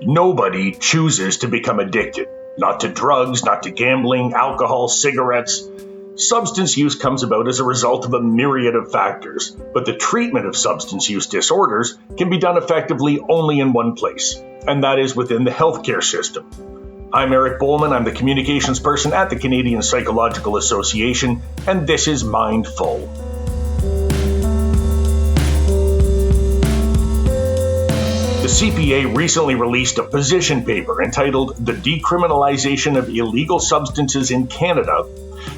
Nobody chooses to become addicted. Not to drugs, not to gambling, alcohol, cigarettes. Substance use comes about as a result of a myriad of factors, but the treatment of substance use disorders can be done effectively only in one place, and that is within the healthcare system. I'm Eric Bowman, I'm the communications person at the Canadian Psychological Association, and this is Mindful. The CPA recently released a position paper entitled The Decriminalization of Illegal Substances in Canada,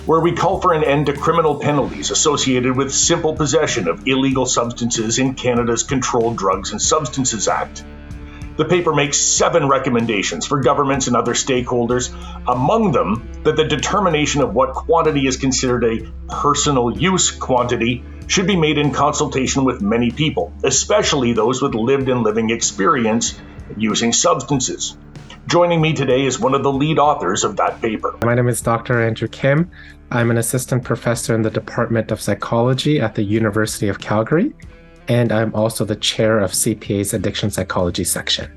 where we call for an end to criminal penalties associated with simple possession of illegal substances in Canada's Controlled Drugs and Substances Act. The paper makes 7 recommendations for governments and other stakeholders, among them that the determination of what quantity is considered a personal use quantity should be made in consultation with many people, especially those with lived and living experience using substances. Joining me today is one of the lead authors of that paper. My name is Dr. Andrew Kim. I'm an assistant professor in the Department of Psychology at the University of Calgary, and I'm also the chair of CPA's Addiction Psychology section.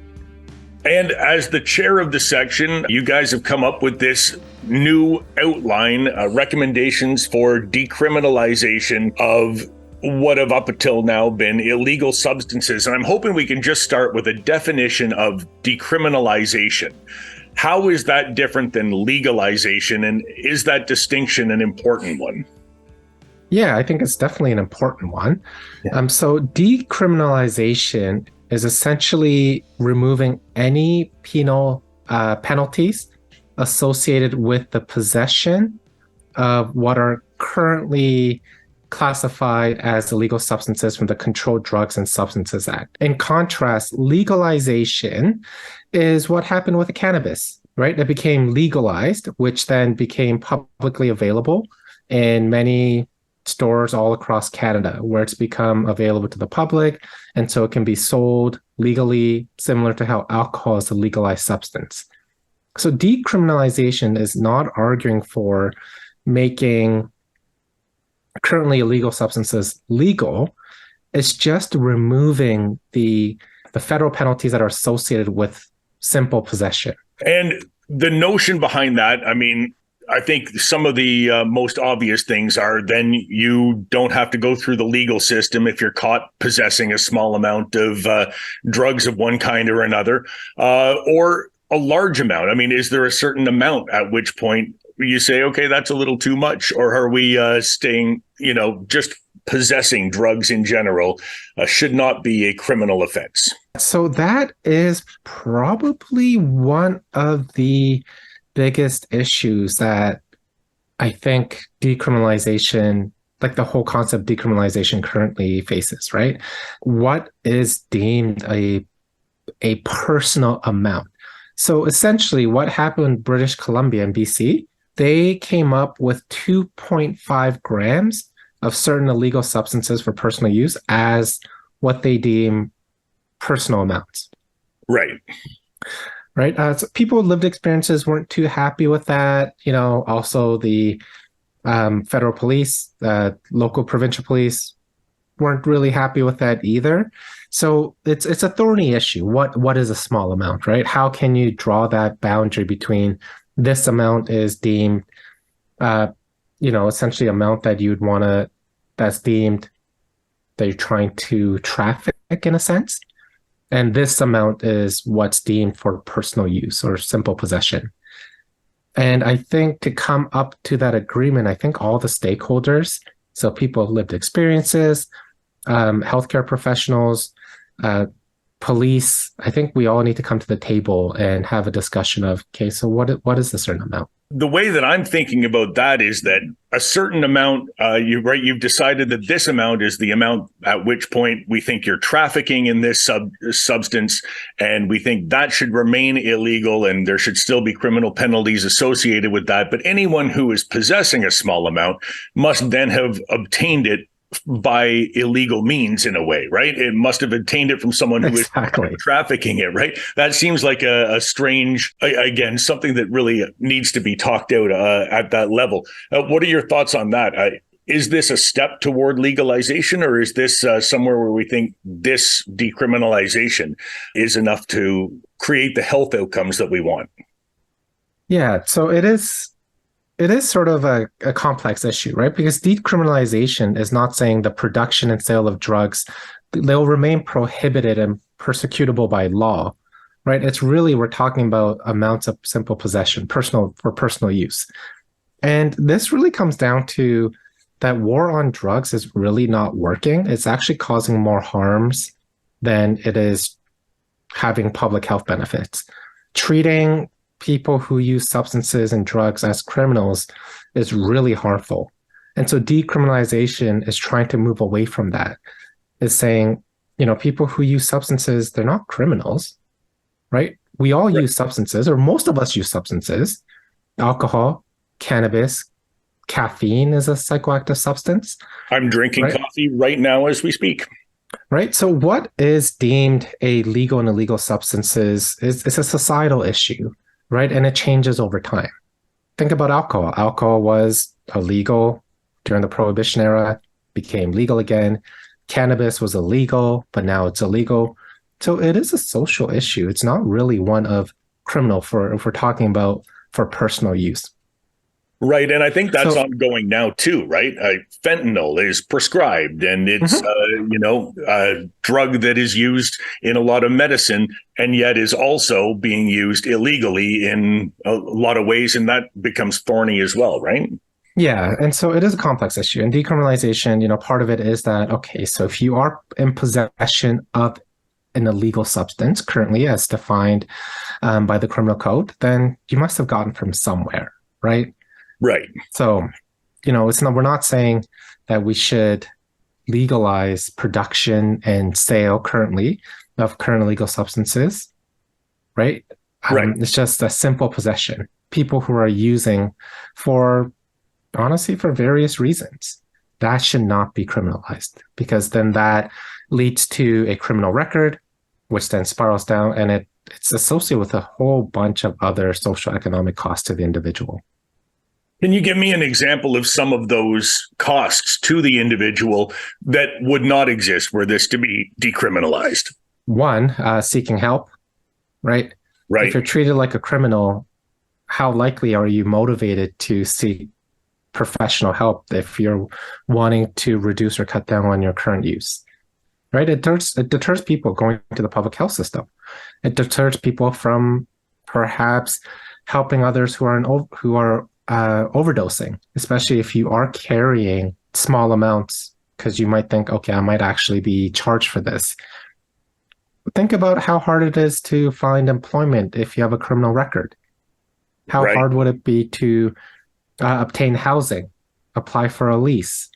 And as the chair of the section, you guys have come up with this new outline, recommendations for decriminalization of what have up until now been illegal substances. And I'm hoping we can just start with a definition of decriminalization. How is that different than legalization? And is that distinction an important one? Yeah, I think it's definitely an important one. So decriminalization is essentially removing any penal penalties associated with the possession of what are currently classified as illegal substances from the Controlled Drugs and Substances Act. In contrast, legalization is what happened with the cannabis, right? It became legalized, which then became publicly available in many stores all across Canada, where it's become available to the public, and so it can be sold legally, similar to how alcohol is a legalized substance. So decriminalization is not arguing for making currently illegal substances legal. It's just removing the federal penalties that are associated with simple possession. And the notion behind that, I think some of the most obvious things are then you don't have to go through the legal system if you're caught possessing a small amount of drugs of one kind or another, or a large amount. Is there a certain amount at which point you say, okay, that's a little too much? Or are we staying, just possessing drugs in general should not be a criminal offense? So that is probably one of the biggest issues that I think decriminalization, like the whole concept of decriminalization currently faces, right? What is deemed a personal amount? So essentially what happened in British Columbia and BC, they came up with 2.5 grams of certain illegal substances for personal use as what they deem personal amounts. Right. Right. So people with lived experiences weren't too happy with that. Also the federal police, local provincial police weren't really happy with that either. So it's a thorny issue. What is a small amount, right? How can you draw that boundary between this amount is deemed, essentially amount that you'd want to, that's deemed that you're trying to traffic in a sense. And this amount is what's deemed for personal use or simple possession. And I think to come up to that agreement, I think all the stakeholders, so people with lived experiences, healthcare professionals, police, I think we all need to come to the table and have a discussion of, okay, so what is a certain amount? The way that I'm thinking about that is that a certain amount, you've decided that this amount is the amount at which point we think you're trafficking in this substance, and we think that should remain illegal and there should still be criminal penalties associated with that. But anyone who is possessing a small amount must then have obtained it by illegal means in a way, right? It must have obtained it from someone who is trafficking it, right? That seems like a strange, again, something that really needs to be talked out at that level. What are your thoughts on that? Is this a step toward legalization, or is this somewhere where we think this decriminalization is enough to create the health outcomes that we want? Yeah, so it is sort of a complex issue, right? Because decriminalization is not saying the production and sale of drugs, they'll remain prohibited and persecutable by law, right? It's really, we're talking about amounts of simple possession, for personal use. And this really comes down to that war on drugs is really not working. It's actually causing more harms than it is having public health benefits. Treating people who use substances and drugs as criminals is really harmful. And so decriminalization is trying to move away from that. It's saying, people who use substances, they're not criminals, right? We all use substances, or most of us use substances. Alcohol, cannabis, caffeine is a psychoactive substance. I'm drinking coffee right now as we speak. Right. So what is deemed a legal and illegal substances is a societal issue, right? And it changes over time. Think about alcohol. Alcohol was illegal during the Prohibition era, became legal again. Cannabis was illegal, but now it's illegal. So it is a social issue. It's not really one of criminal if we're talking about for personal use. Right. And I think that's ongoing now, too. Right. Fentanyl is prescribed, and it's, a drug that is used in a lot of medicine, and yet is also being used illegally in a lot of ways. And that becomes thorny as well. Right. Yeah. And so it is a complex issue. And decriminalization, part of it is that, okay, so if you are in possession of an illegal substance, currently as defined by the criminal code, then you must have gotten from somewhere. Right. Right. So, we're not saying that we should legalize production and sale currently of current illegal substances, right? It's just a simple possession. People who are using honestly, for various reasons, that should not be criminalized, because then that leads to a criminal record, which then spirals down, and it's associated with a whole bunch of other social economic costs to the individual. Can you give me an example of some of those costs to the individual that would not exist were this to be decriminalized? One, seeking help, right? Right. If you're treated like a criminal, how likely are you motivated to seek professional help if you're wanting to reduce or cut down on your current use? Right? It deters people going to the public health system. It deters people from perhaps helping others who are overdosing, especially if you are carrying small amounts, because you might think, okay, I might actually be charged for this. Think about how hard it is to find employment if you have a criminal record. How hard would it be to obtain housing, apply for a lease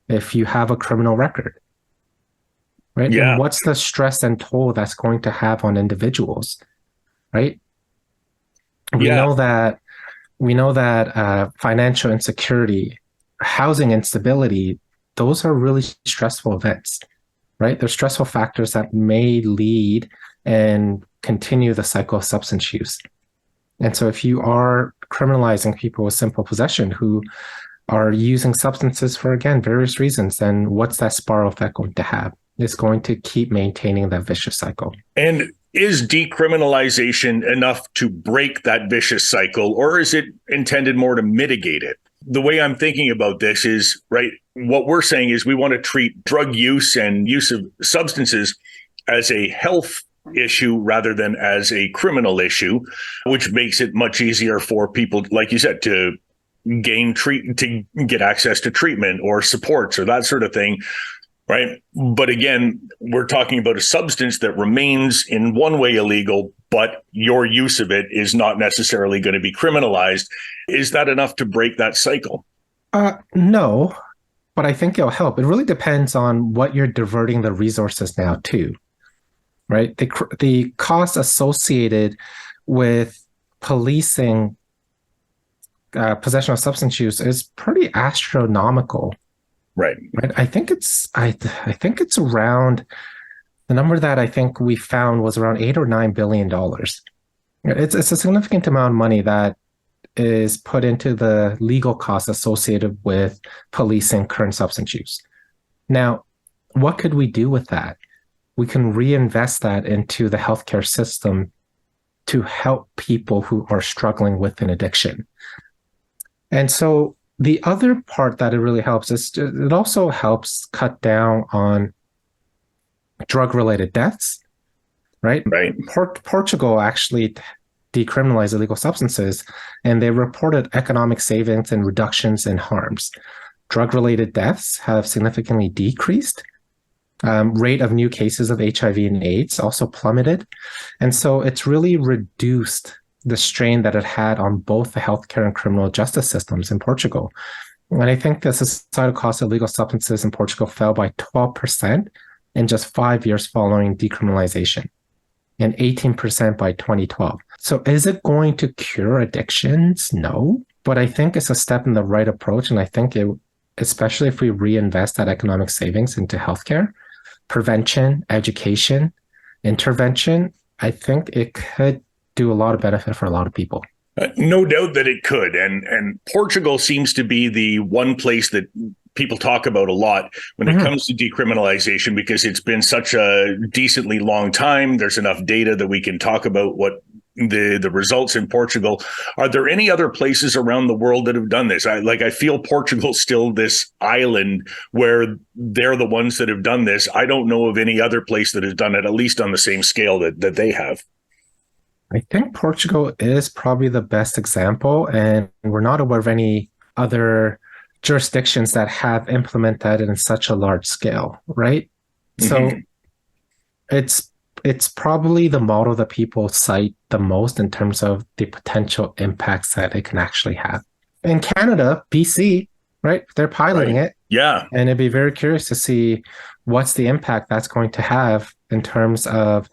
if you have a criminal record? Right? Yeah. And what's the stress and toll that's going to have on individuals? Right? We know that financial insecurity, housing instability, those are really stressful events, right? They're stressful factors that may lead and continue the cycle of substance use. And so if you are criminalizing people with simple possession who are using substances for, again, various reasons, then what's that spiral effect going to have? It's going to keep maintaining that vicious cycle. And is decriminalization enough to break that vicious cycle, or is it intended more to mitigate it? The way I'm thinking about this is, what we're saying is we want to treat drug use and use of substances as a health issue rather than as a criminal issue, which makes it much easier for people, like you said, to get access to treatment or supports or that sort of thing. Right. But again, we're talking about a substance that remains in one way illegal, but your use of it is not necessarily going to be criminalized. Is that enough to break that cycle? No, but I think it'll help. It really depends on what you're diverting the resources now to, right? The cost associated with policing possession of substance use is pretty astronomical. Right. I think it's around, the number that I think we found was around $8 or $9 billion. It's a significant amount of money that is put into the legal costs associated with policing current substance use. Now, what could we do with that? We can reinvest that into the healthcare system to help people who are struggling with an addiction. And so the other part that it really helps is it also helps cut down on drug-related deaths, right? Right. Portugal actually decriminalized illegal substances, and they reported economic savings and reductions in harms. Drug-related deaths have significantly decreased. Rate of new cases of HIV and AIDS also plummeted. And so it's really reduced the strain that it had on both the healthcare and criminal justice systems in Portugal. And I think the societal cost of illegal substances in Portugal fell by 12% in just 5 years following decriminalization, and 18% by 2012. So is it going to cure addictions? No, but I think it's a step in the right approach. And I think it, especially if we reinvest that economic savings into healthcare, prevention, education, intervention, I think it could do a lot of benefit for a lot of people. No doubt that it could. And Portugal seems to be the one place that people talk about a lot when it comes to decriminalization, because it's been such a decently long time. There's enough data that we can talk about what the results in Portugal. Are there any other places around the world that have done this? I feel Portugal's still this island where they're the ones that have done this. I don't know of any other place that has done it, at least on the same scale that they have. I think Portugal is probably the best example, and we're not aware of any other jurisdictions that have implemented that in such a large scale, right? So it's probably the model that people cite the most in terms of the potential impacts that it can actually have. In Canada, BC, right? They're piloting it. Yeah. And it'd be very curious to see what's the impact that's going to have in terms of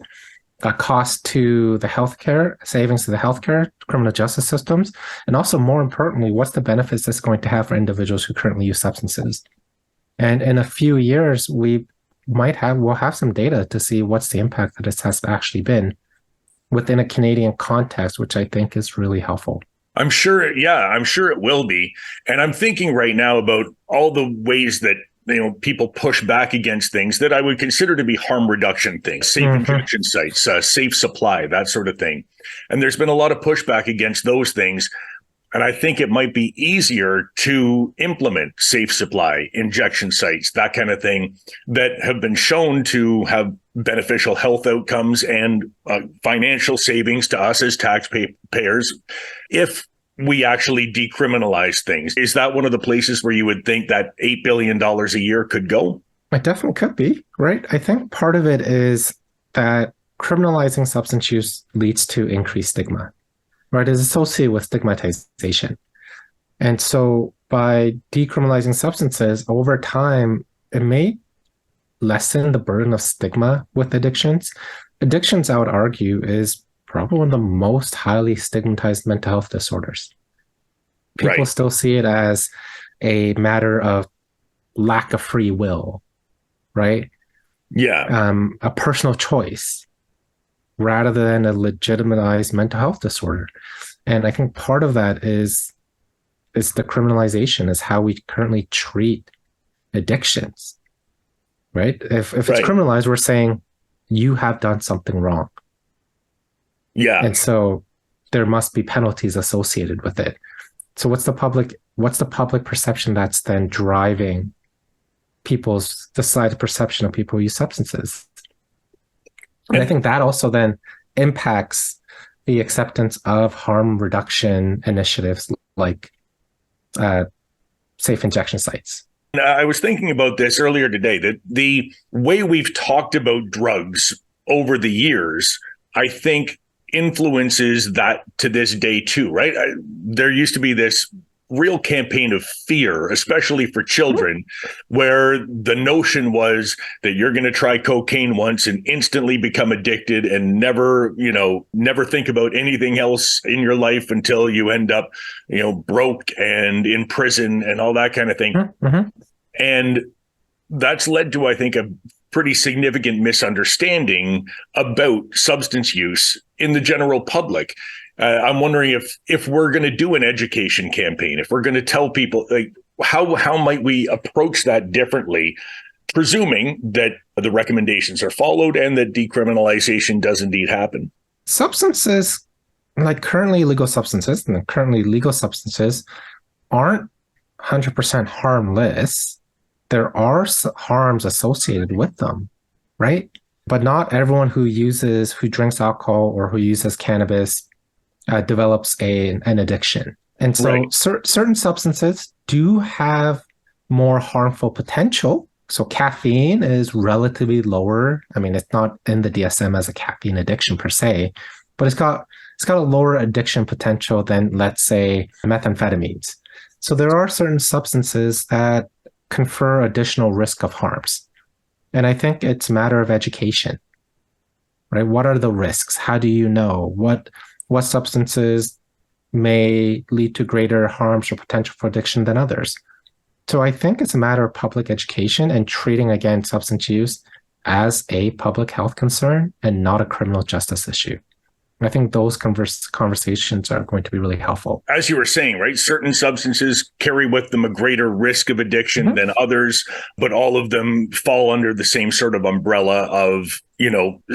a cost to the healthcare, savings to the healthcare, criminal justice systems, and also more importantly, what's the benefits that's going to have for individuals who currently use substances. And in a few years, we'll have some data to see what's the impact that it has actually been within a Canadian context, which I think is really helpful. I'm sure it will be. And I'm thinking right now about all the ways that people push back against things that I would consider to be harm reduction things, safe injection sites, safe supply, that sort of thing. And there's been a lot of pushback against those things. And I think it might be easier to implement safe supply, injection sites, that kind of thing, that have been shown to have beneficial health outcomes and financial savings to us as taxpayers if we actually decriminalize things. Is that one of the places where you would think that $8 billion a year could go? It definitely could be, right? I think part of it is that criminalizing substance use leads to increased stigma, right? It's associated with stigmatization. And so by decriminalizing substances over time, it may lessen the burden of stigma with addictions. Addictions, I would argue, is probably one of the most highly stigmatized mental health disorders. People still see it as a matter of lack of free will, right? Yeah. A personal choice rather than a legitimized mental health disorder. And I think part of that is the criminalization, is how we currently treat addictions, right? If it's criminalized, we're saying you have done something wrong. Yeah. And so there must be penalties associated with it. So what's the public perception that's then driving the societal perception of people who use substances? And I think that also then impacts the acceptance of harm reduction initiatives like safe injection sites. I was thinking about this earlier today, that the way we've talked about drugs over the years, I think influences that to this day too, right? There used to be this real campaign of fear, especially for children, where the notion was that you're going to try cocaine once and instantly become addicted and never think about anything else in your life until you end up, broke and in prison and all that kind of thing. And that's led to, I think, a pretty significant misunderstanding about substance use in the general public. I'm wondering if we're going to do an education campaign, if we're going to tell people, like, how might we approach that differently, presuming that the recommendations are followed and that decriminalization does indeed happen. Substances, like currently legal substances, and currently legal substances aren't 100% harmless. There are harms associated with them, right? But not everyone who drinks alcohol or who uses cannabis develops an addiction. And so Right. certain substances do have more harmful potential. So caffeine is relatively lower. I mean, it's not in the DSM as a caffeine addiction per se, but it's got a lower addiction potential than, let's say, methamphetamines. So there are certain substances that confer additional risk of harms. And I think it's a matter of education, right? What are the risks? How do you know what substances may lead to greater harms or potential for addiction than others? So I think it's a matter of public education and treating, again, substance use as a public health concern and not a criminal justice issue. I think those conversations are going to be really helpful. As you were saying, right, certain substances carry with them a greater risk of addiction than others, but all of them fall under the same sort of umbrella of,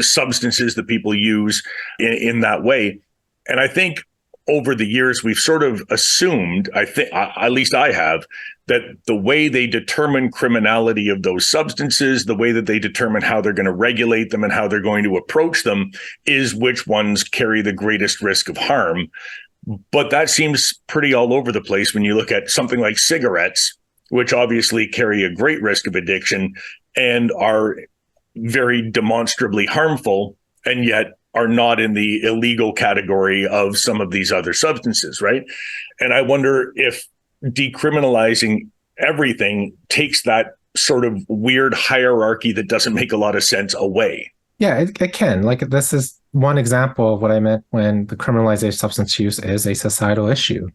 substances that people use in that way. And I think over the years, we've sort of assumed, at least I have, that the way they determine criminality of those substances, the way that they determine how they're going to regulate them and how they're going to approach them is which ones carry the greatest risk of harm. But that seems pretty all over the place when you look at something like cigarettes, which obviously carry a great risk of addiction and are very demonstrably harmful, and yet are not in the illegal category of some of these other substances, right? And I wonder if decriminalizing everything takes that sort of weird hierarchy that doesn't make a lot of sense away. Yeah, it can. Like, this is one example of what I meant when the criminalization of substance use is a societal issue,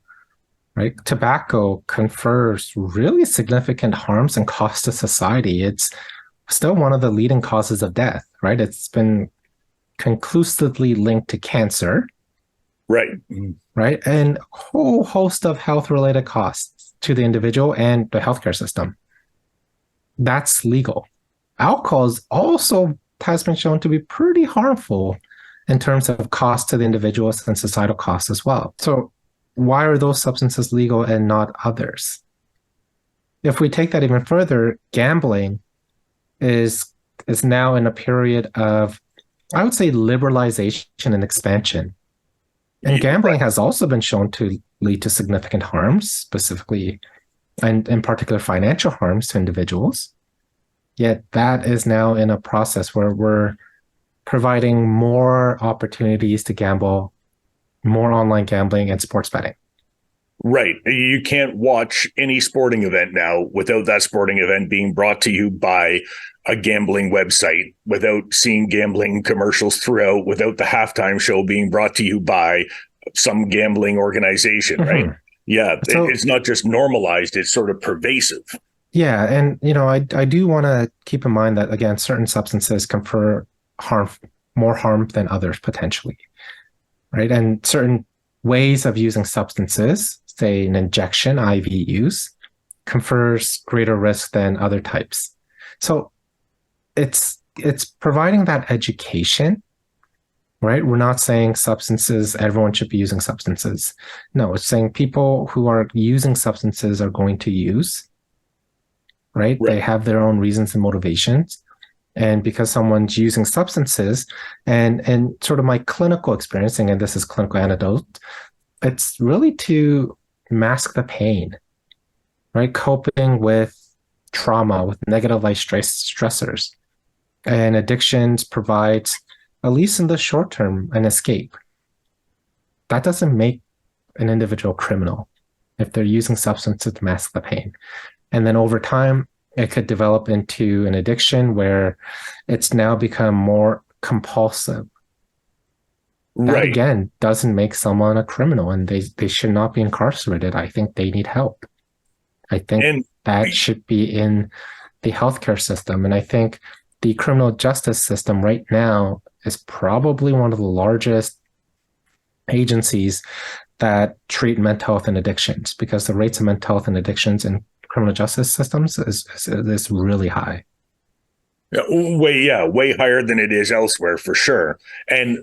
right? Tobacco confers really significant harms and costs to society. It's still one of the leading causes of death, right? It's been conclusively linked to cancer. Right. Right. And a whole host of health-related costs to the individual and the healthcare system. That's legal. Alcohol also has been shown to be pretty harmful in terms of cost to the individuals and societal costs as well. So why are those substances legal and not others? If we take that even further, gambling is now in a period of, I would say, liberalization and expansion. And gambling has also been shown to lead to significant harms, specifically, and in particular, financial harms to individuals. Yet that is now in a process where we're providing more opportunities to gamble, more online gambling and sports betting. Right. You can't watch any sporting event now without that sporting event being brought to you by a gambling website, without seeing gambling commercials throughout, without the halftime show being brought to you by some gambling organization, right? Yeah. So, it's not just normalized, it's sort of pervasive. Yeah. And, I do want to keep in mind that, again, certain substances confer more harm than others potentially, right? And certain ways of using substances, say an injection, IV use, confers greater risk than other types. So it's providing that education, right? We're not saying substances, everyone should be using substances. No, it's saying people who are using substances are going to use, right? They have their own reasons and motivations. And because someone's using substances, and sort of my clinical experiencing, and this is clinical anecdote, it's really to mask the pain, right? Coping with trauma, with negative life stressors. And addictions provides, at least in the short term, an escape. That doesn't make an individual criminal if they're using substances to mask the pain. And then over time, it could develop into an addiction where it's now become more compulsive. That, again, doesn't make someone a criminal, and they should not be incarcerated. I think they need help. I think that should be in the healthcare system. And I think the criminal justice system right now is probably one of the largest agencies that treat mental health and addictions, because the rates of mental health and addictions in criminal justice systems is really high. Way higher than it is elsewhere, for sure. And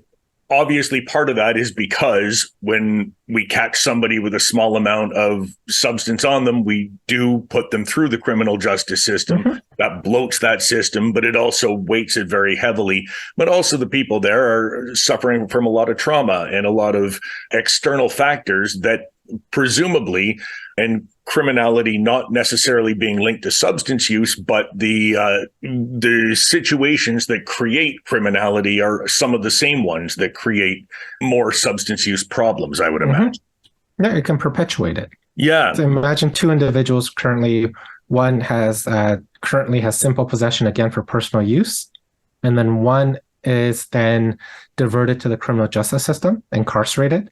obviously part of that is because when we catch somebody with a small amount of substance on them, we do put them through the criminal justice system. Mm-hmm. That bloats that system, but it also weights it very heavily. But also the people there are suffering from a lot of trauma and a lot of external factors that presumably, and criminality not necessarily being linked to substance use, but the situations that create criminality are some of the same ones that create more substance use problems, I would imagine. Yeah, it can perpetuate it. Yeah. So imagine two individuals currently, one has currently has simple possession, again, for personal use, and then one is then diverted to the criminal justice system, incarcerated.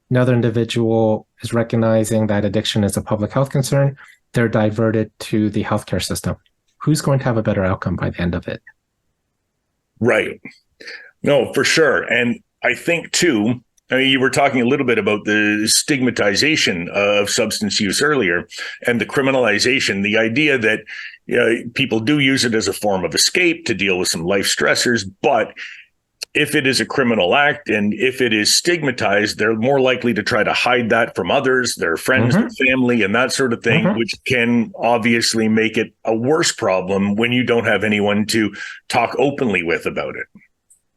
Another individual is recognizing that addiction is a public health concern. They're diverted to the healthcare system. Who's going to have a better outcome by the end of it? Right. No, for sure. And I think, too, I mean, you were talking a little bit about the stigmatization of substance use earlier and the criminalization, the idea that people do use it as a form of escape to deal with some life stressors, but if it is a criminal act and if it is stigmatized, they're more likely to try to hide that from others, their friends, their family, and that sort of thing, which can obviously make it a worse problem when you don't have anyone to talk openly with about it.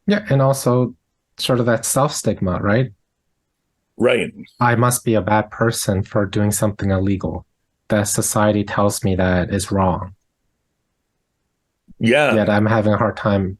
Yeah, and also sort of that self-stigma, right? Right. I must be a bad person for doing something illegal that society tells me that is wrong. Yeah. Yet I'm having a hard time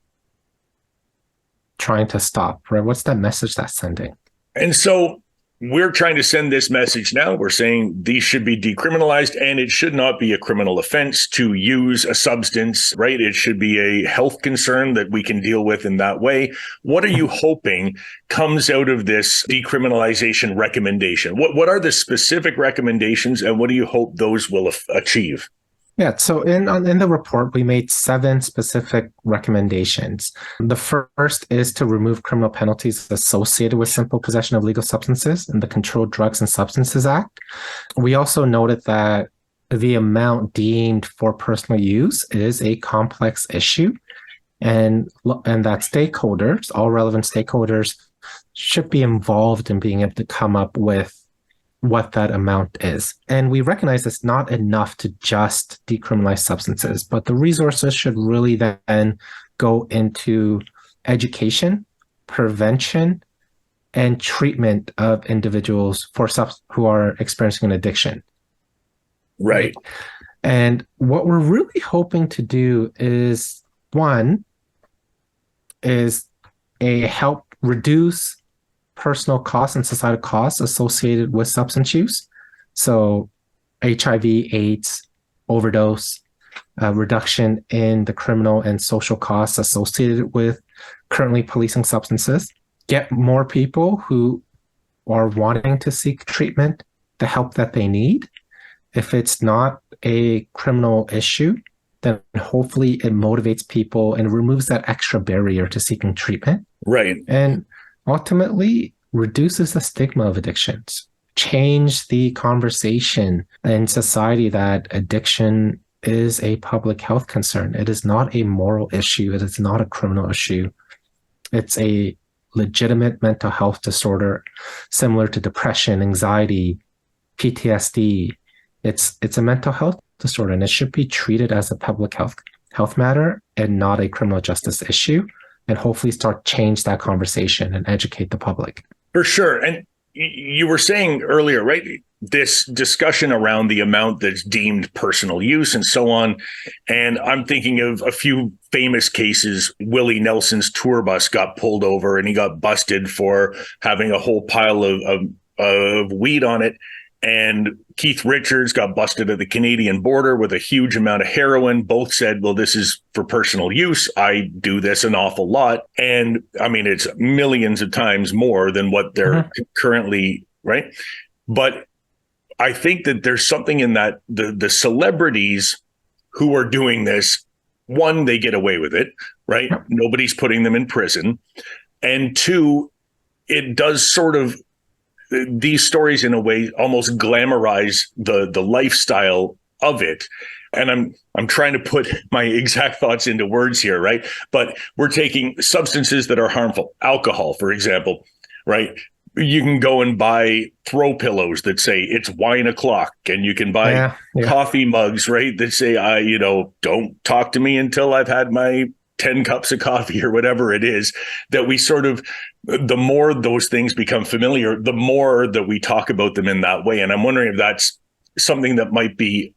trying to stop, right? What's that message that's sending? And so we're trying to send this message now. We're saying these should be decriminalized and it should not be a criminal offense to use a substance, right? It should be a health concern that we can deal with in that way. What are you hoping comes out of this decriminalization recommendation? What are the specific recommendations and what do you hope those will achieve? Yeah, so in the report, we made 7 specific recommendations. The first is to remove criminal penalties associated with simple possession of illegal substances in the Controlled Drugs and Substances Act. We also noted that the amount deemed for personal use is a complex issue, and that stakeholders, all relevant stakeholders, should be involved in being able to come up with what that amount is. And we recognize it's not enough to just decriminalize substances, but the resources should really then go into education, prevention, and treatment of individuals who are experiencing an addiction. Right. And what we're really hoping to do is, one, is help reduce personal costs and societal costs associated with substance use. So HIV, AIDS, overdose, reduction in the criminal and social costs associated with currently policing substances, get more people who are wanting to seek treatment, the help that they need. If it's not a criminal issue, then hopefully it motivates people and removes that extra barrier to seeking treatment. Right. And ultimately reduces the stigma of addictions, change the conversation in society that addiction is a public health concern. It is not a moral issue. It is not a criminal issue. It's a legitimate mental health disorder, similar to depression, anxiety, PTSD. It's a mental health disorder, and it should be treated as a public health matter and not a criminal justice issue, and hopefully start change that conversation and educate the public. For sure. And you were saying earlier, right, this discussion around the amount that's deemed personal use and so on. And I'm thinking of a few famous cases. Willie Nelson's tour bus got pulled over and he got busted for having a whole pile of weed on it. And Keith Richards got busted at the Canadian border with a huge amount of heroin. Both said, well, this is for personal use. I do this an awful lot. And I mean, it's millions of times more than what they're currently, right? But I think that there's something in that the celebrities who are doing this, one, they get away with it, right? Nobody's putting them in prison. And two, it does sort of, these stories in a way almost glamorize the lifestyle of it. And I'm trying to put my exact thoughts into words here, right? But we're taking substances that are harmful, alcohol, for example, right? You can go and buy throw pillows that say it's wine o'clock, and you can buy coffee mugs, right, that say, don't talk to me until I've had my 10 cups of coffee or whatever it is. That we sort of, the more those things become familiar, the more that we talk about them in that way. And I'm wondering if that's something that might be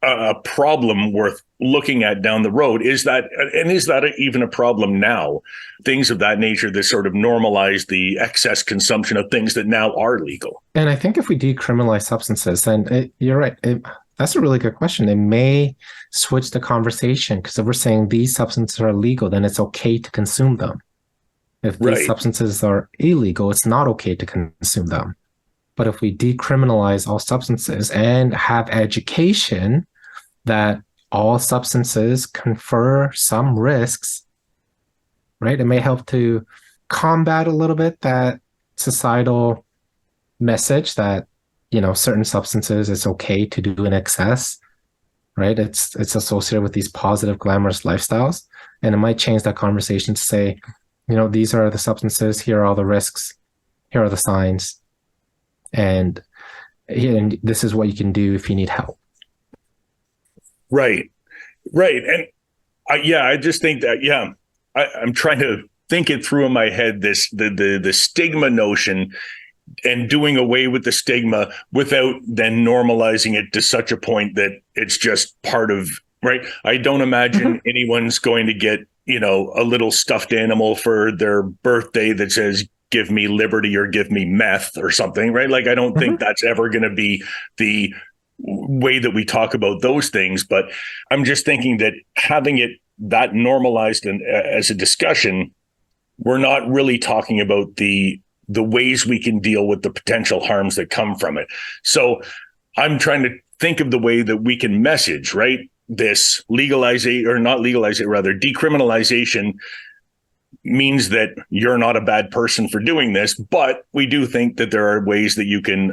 a problem worth looking at down the road. Is that even a problem now? Things of that nature that sort of normalize the excess consumption of things that now are legal. And I think if we decriminalize substances, then you're right. That's a really good question. It may switch the conversation, because if we're saying these substances are legal, then it's okay to consume them. If these substances are illegal, it's not okay to consume them. But if we decriminalize all substances and have education that all substances confer some risks, right? It may help to combat a little bit that societal message that, certain substances it's okay to do in excess, right? It's associated with these positive, glamorous lifestyles. And it might change that conversation to say, these are the substances, here are all the risks, here are the signs. And this is what you can do if you need help. Right. And I just think that, I'm trying to think it through in my head, the stigma notion, and doing away with the stigma without then normalizing it to such a point that it's just part of, right? I don't imagine anyone's going to get, a little stuffed animal for their birthday that says, give me liberty or give me meth or something, right? Like, I don't think that's ever going to be the way that we talk about those things. But I'm just thinking that having it that normalized and as a discussion, we're not really talking about the ways we can deal with the potential harms that come from it. So I'm trying to think of the way that we can message, right? This decriminalization means that you're not a bad person for doing this, but we do think that there are ways that you can,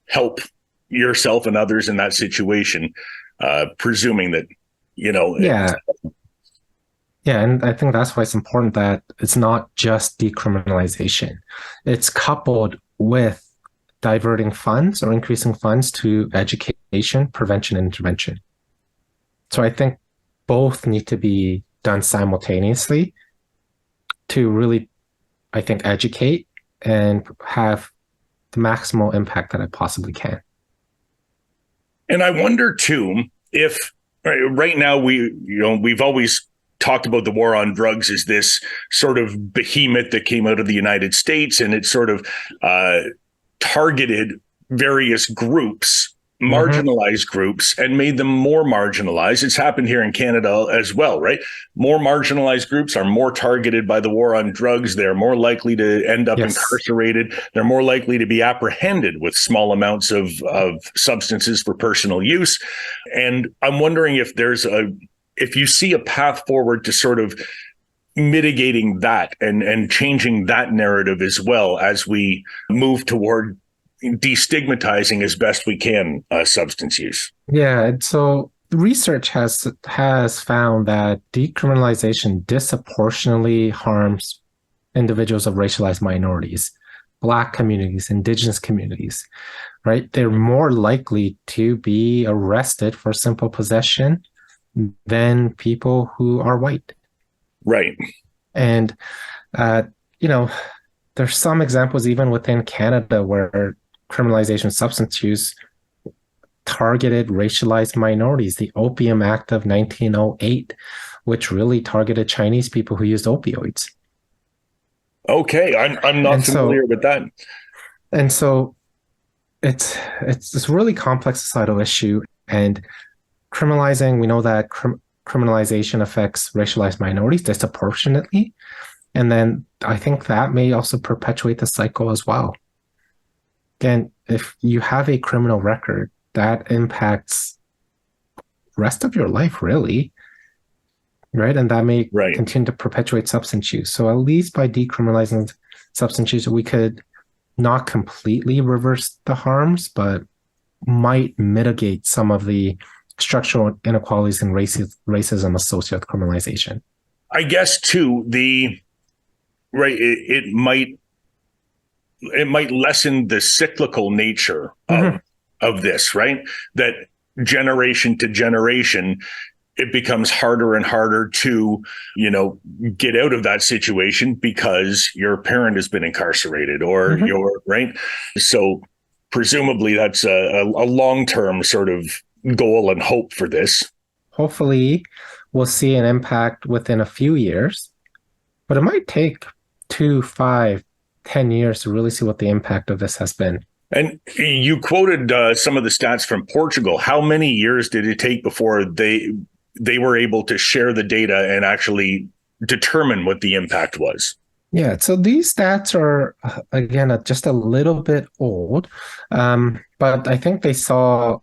help yourself and others in that situation, presuming that, Yeah, and I think that's why it's important that it's not just decriminalization. It's coupled with diverting funds or increasing funds to education, prevention, and intervention. So I think both need to be done simultaneously to really, I think, educate and have the maximal impact that it possibly can. And I wonder too, if right now we've always talked about the war on drugs as this sort of behemoth that came out of the United States, and it sort of targeted various groups, marginalized groups, and made them more marginalized. It's happened here in Canada as well, right? More marginalized groups are more targeted by the war on drugs. They're more likely to end up incarcerated. They're more likely to be apprehended with small amounts of substances for personal use. And I'm wondering if you see a path forward to sort of mitigating that and changing that narrative as well as we move toward destigmatizing as best we can substance use. Yeah, so research has found that decriminalization disproportionately harms individuals of racialized minorities, Black communities, Indigenous communities, right? They're more likely to be arrested for simple possession than people who are white. Right. And, there's some examples even within Canada where criminalization of substance use targeted racialized minorities. The Opium Act of 1908, which really targeted Chinese people who used opioids. Okay, I'm not familiar with that. And so it's this really complex societal issue, and criminalizing, we know that criminalization affects racialized minorities disproportionately. And then I think that may also perpetuate the cycle as well. Again, if you have a criminal record, that impacts the rest of your life, really, right? And that may continue to perpetuate substance use. So at least by decriminalizing substance use, we could not completely reverse the harms, but might mitigate some of the structural inequalities and racism associated with criminalization. I guess too, it might lessen the cyclical nature of this, right? That generation to generation, it becomes harder and harder to, get out of that situation because your parent has been incarcerated or you're right. So presumably that's a long-term sort of goal and hope for this. Hopefully we'll see an impact within a few years, but it might take 2, 5, 10 years to really see what the impact of this has been. And you quoted some of the stats from Portugal. How many years did it take before they were able to share the data and actually determine what the impact was? Yeah, so these stats are, again, just a little bit old, but I think they saw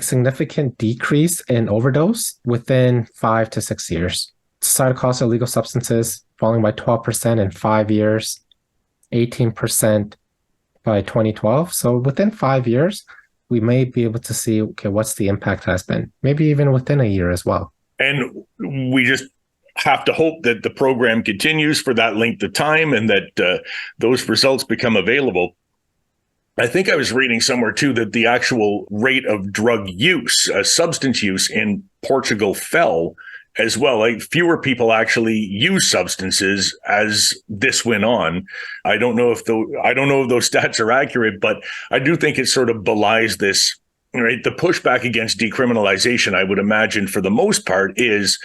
significant decrease in overdose within 5 to 6 years. Societal cost of illegal substances falling by 12% in 5 years, 18% by 2012. So within 5 years, we may be able to see, okay, what's the impact has been, maybe even within a year as well. And we just have to hope that the program continues for that length of time and that those results become available. I think I was reading somewhere too that the actual rate of drug use, substance use in Portugal fell as well. Like fewer people actually use substances as this went on. I don't know if those stats are accurate, but I do think it sort of belies this, right? The pushback against decriminalization, I would imagine for the most part is,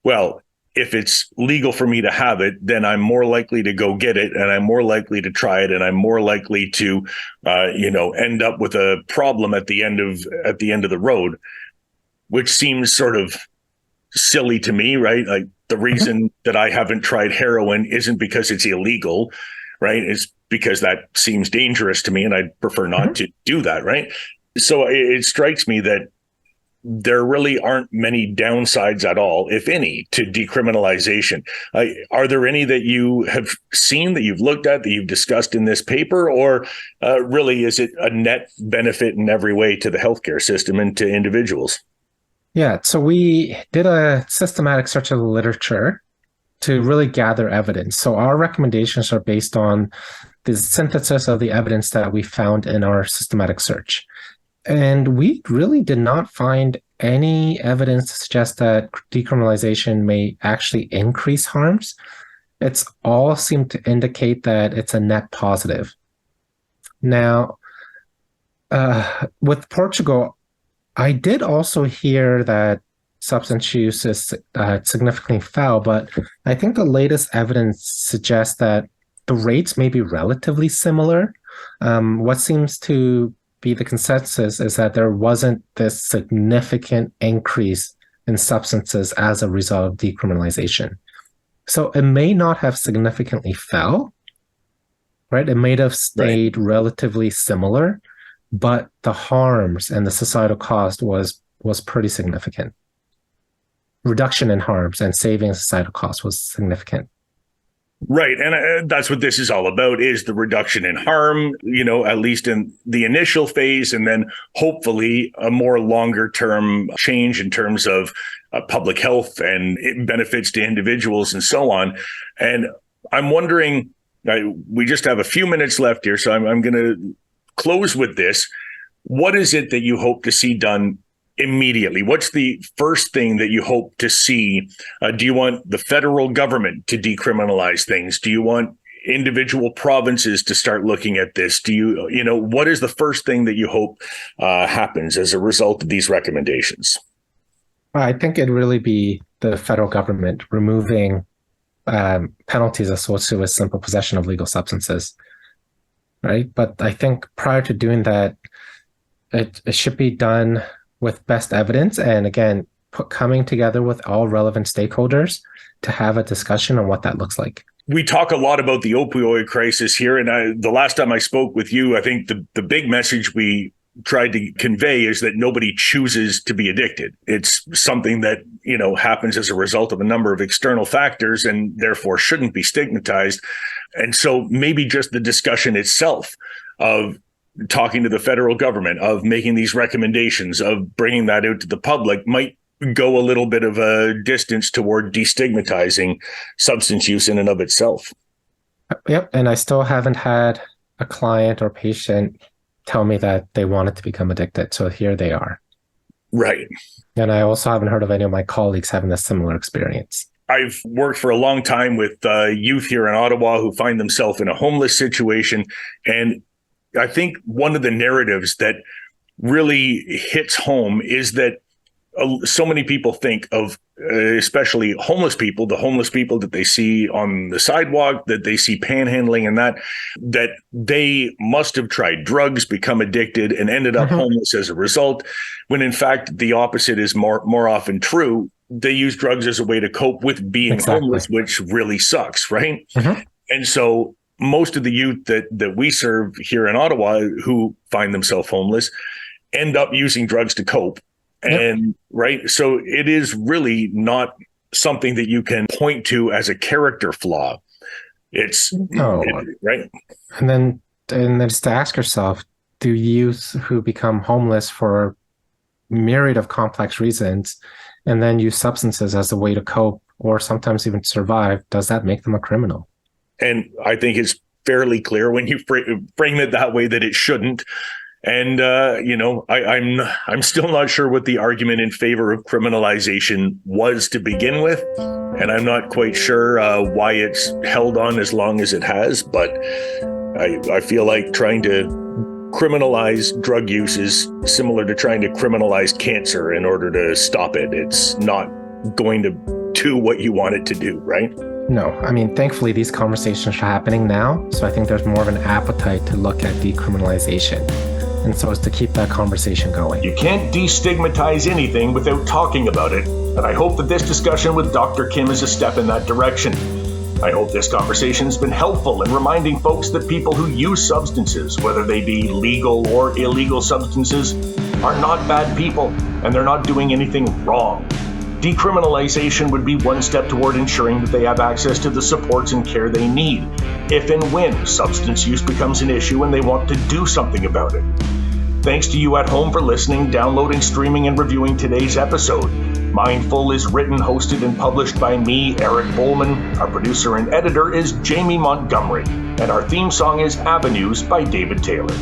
well, if it's legal for me to have it, then I'm more likely to go get it, and I'm more likely to try it, and I'm more likely to, end up with a problem at the end of the road, which seems sort of silly to me, right? Like the reason that I haven't tried heroin isn't because it's illegal, right? It's because that seems dangerous to me, and I'd prefer not to do that, right? So it strikes me that there really aren't many downsides at all, if any, to decriminalization. Are there any that you have seen, that you've looked at, that you've discussed in this paper, or really is it a net benefit in every way to the healthcare system and to individuals? Yeah, so we did a systematic search of the literature to really gather evidence. So our recommendations are based on the synthesis of the evidence that we found in our systematic search. And we really did not find any evidence to suggest that decriminalization may actually increase harms. It's all seemed to indicate that it's a net positive. Now, with Portugal, I did also hear that substance use is significantly fell, but I think the latest evidence suggests that the rates may be relatively similar. What seems to be the consensus is that there wasn't this significant increase in substances as a result of decriminalization. So it may not have significantly fell, right? It may have stayed relatively similar, but the harms and the societal cost was pretty significant. Reduction in harms and saving societal cost was significant. Right. And that's what this is all about, is the reduction in harm, at least in the initial phase, and then hopefully a more longer term change in terms of public health and benefits to individuals and so on. And I'm wondering, we just have a few minutes left here, so I'm going to close with this. What is it that you hope to see done immediately? What's the first thing that you hope to see? Do you want the federal government to decriminalize things? Do you want individual provinces to start looking at this? Do you, what is the first thing that you hope happens as a result of these recommendations? I think it'd really be the federal government removing penalties associated with simple possession of legal substances, right? But I think prior to doing that, it should be done with best evidence, and again, coming together with all relevant stakeholders to have a discussion on what that looks like. We talk a lot about the opioid crisis here, and the last time I spoke with you, I think the big message we tried to convey is that nobody chooses to be addicted. It's something that, happens as a result of a number of external factors and therefore shouldn't be stigmatized. And so maybe just the discussion itself of talking to the federal government, of making these recommendations, of bringing that out to the public might go a little bit of a distance toward destigmatizing substance use in and of itself. Yep. And I still haven't had a client or patient tell me that they wanted to become addicted. So here they are. Right. And I also haven't heard of any of my colleagues having a similar experience. I've worked for a long time with youth here in Ottawa who find themselves in a homeless situation. And I think one of the narratives that really hits home is that so many people think of, especially homeless people, the homeless people that they see on the sidewalk, that they see panhandling and that they must have tried drugs, become addicted, and ended up homeless as a result, when in fact the opposite is more often true. They use drugs as a way to cope with being homeless, which really sucks, right? And so most of the youth that we serve here in Ottawa who find themselves homeless end up using drugs to cope. And right. So it is really not something that you can point to as a character flaw. It's right. And then just to ask yourself, do youth who become homeless for myriad of complex reasons and then use substances as a way to cope or sometimes even survive, does that make them a criminal? And I think it's fairly clear when you frame it that way that it shouldn't. And, I'm still not sure what the argument in favor of criminalization was to begin with. And I'm not quite sure why it's held on as long as it has. But I feel like trying to criminalize drug use is similar to trying to criminalize cancer in order to stop it. It's not going to do what you want it to do, right? No, I mean, thankfully, these conversations are happening now. So I think there's more of an appetite to look at decriminalization. And so as to keep that conversation going. You can't destigmatize anything without talking about it. And I hope that this discussion with Dr. Kim is a step in that direction. I hope this conversation has been helpful in reminding folks that people who use substances, whether they be legal or illegal substances, are not bad people and they're not doing anything wrong. Decriminalization would be one step toward ensuring that they have access to the supports and care they need, if and when substance use becomes an issue and they want to do something about it. Thanks to you at home for listening, downloading, streaming, and reviewing today's episode. Mindful is written, hosted, and published by me, Eric Bowman. Our producer and editor is Jamie Montgomery, and our theme song is Avenues by David Taylor.